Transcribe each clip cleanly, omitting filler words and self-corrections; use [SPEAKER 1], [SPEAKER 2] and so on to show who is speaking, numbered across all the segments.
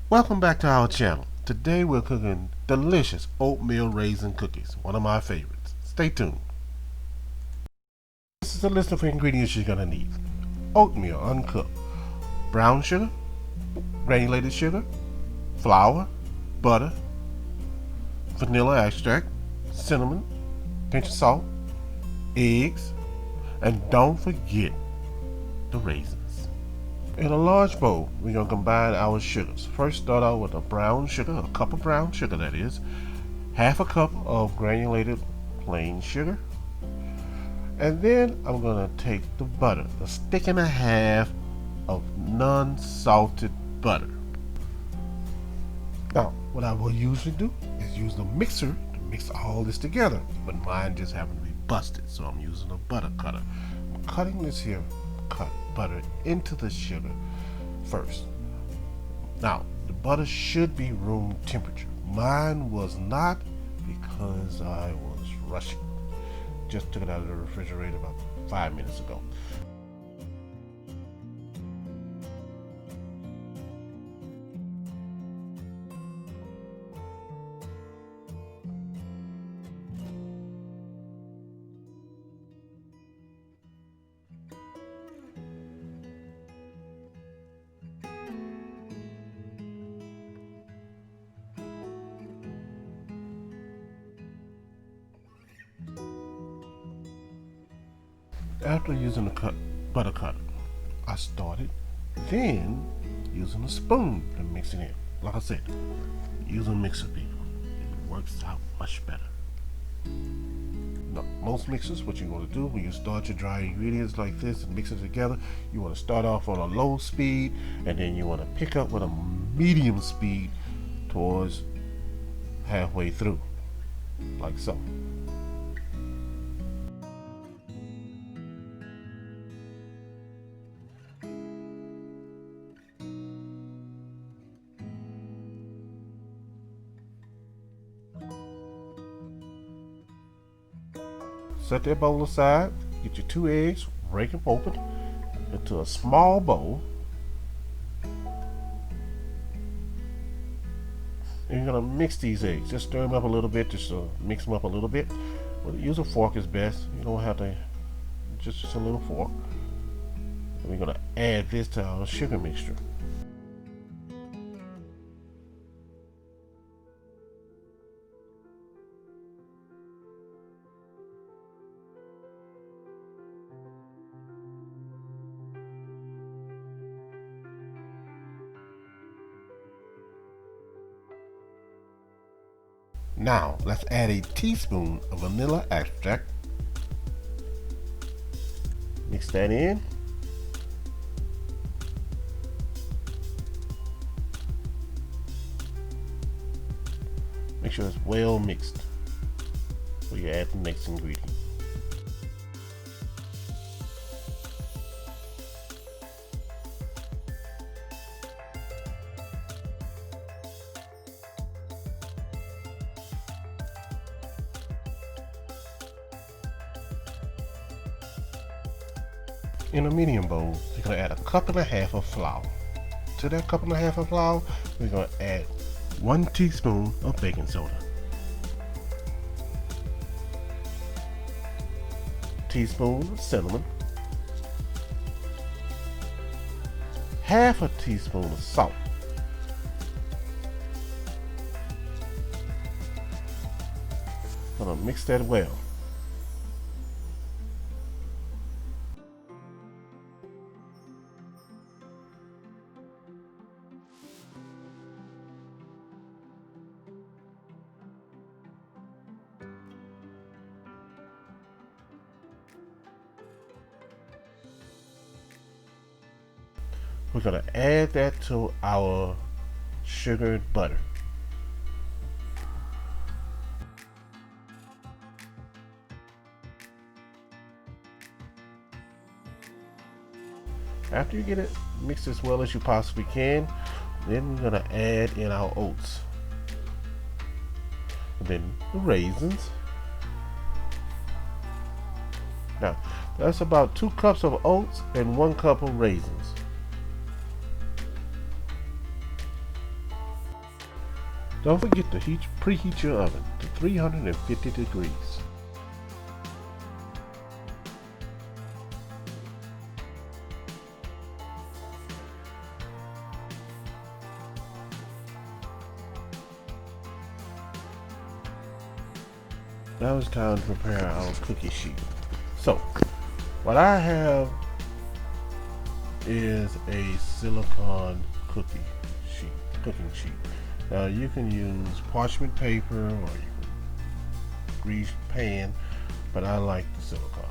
[SPEAKER 1] Welcome back to our channel. Today we're cooking delicious oatmeal raisin cookies, one of my favorites. Stay tuned. This is a list of ingredients you're going to need. Oatmeal uncooked, brown sugar, granulated sugar, flour, butter, vanilla extract, cinnamon, pinch of salt, eggs, and don't forget the raisins. In a large bowl, we're going to combine our sugars. First, start out with a brown sugar, a cup of brown sugar that is, half a cup of granulated plain sugar, and then I'm going to take the butter, a stick and a half of non-salted butter. Now, what I will usually do is use the mixer to mix all this together, but mine just happened to be busted, so I'm using a butter cutter. I'm cutting this here cut butter into the sugar first. Now, the butter should be room temperature. Mine was not because I was rushing. Just took it out of the refrigerator about 5 minutes ago. After using the butter cutter, I started then using a spoon to mix it in. Like I said, use a mixer, people. It works out much better. Now, most mixers, what you want to do when you start your dry ingredients like this and mix it together, you want to start off on a low speed and then you want to pick up with a medium speed towards halfway through, like so. Set that bowl aside, get your 2 eggs, break them open into a small bowl. And you're gonna mix these eggs. Just stir them up a little bit, just to mix them up a little bit. Well, use a fork is best. You don't have to, just a little fork. And we're gonna add this to our sugar mixture. Now, let's add a teaspoon of vanilla extract. Mix that in. Make sure it's well mixed before you add the next ingredient. In a medium bowl, you're going to add a cup and a half of flour. To that cup and a half of flour, we're going to add 1 teaspoon of baking soda, teaspoon of cinnamon, half a teaspoon of salt, going to mix that well. We're going to add that to our sugared butter. After you get it mixed as well as you possibly can, then we're going to add in our oats. And then the raisins. Now, that's about 2 cups of oats and 1 cup of raisins. Don't forget to preheat your oven to 350 degrees. Now it's time to prepare our cookie sheet. So, what I have is a silicone cooking sheet. Now you can use parchment paper or you can grease pan, but I like the silicone.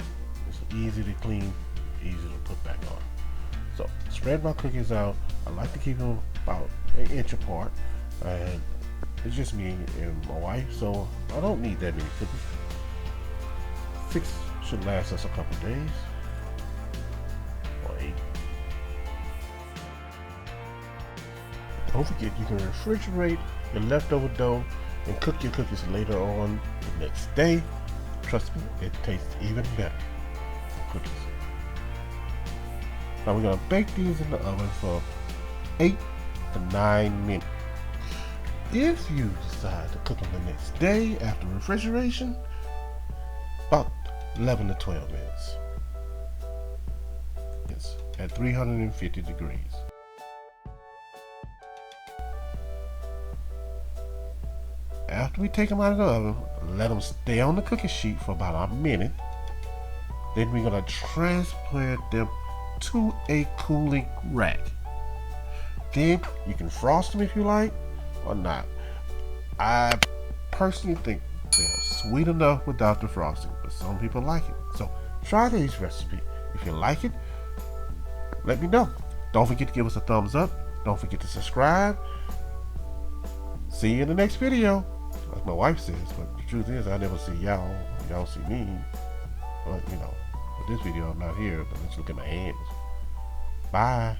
[SPEAKER 1] It's easy to clean, easy to put back on. So spread my cookies out. I like to keep them about an inch apart, and it's just me and my wife, so I don't need that many cookies. 6 should last us a couple days, or 8. Don't forget you can refrigerate your leftover dough and cook your cookies later on the next day. Trust me, it tastes even better. Cookies. Now we're going to bake these in the oven for 8 to 9 minutes. If you decide to cook them the next day after refrigeration, about 11 to 12 minutes. Yes, at 350 degrees. After we take them out of the oven, let them stay on the cookie sheet for about a minute. Then we're going to transplant them to a cooling rack. Then you can frost them if you like or not. I personally think they're sweet enough without the frosting, but some people like it. So try this recipe. If you like it, let me know. Don't forget to give us a thumbs up. Don't forget to subscribe. See you in the next video. Like my wife says, but the truth is I never see y'all. Y'all see me. But you know, with this video I'm not here, but let's look at my hands. Bye.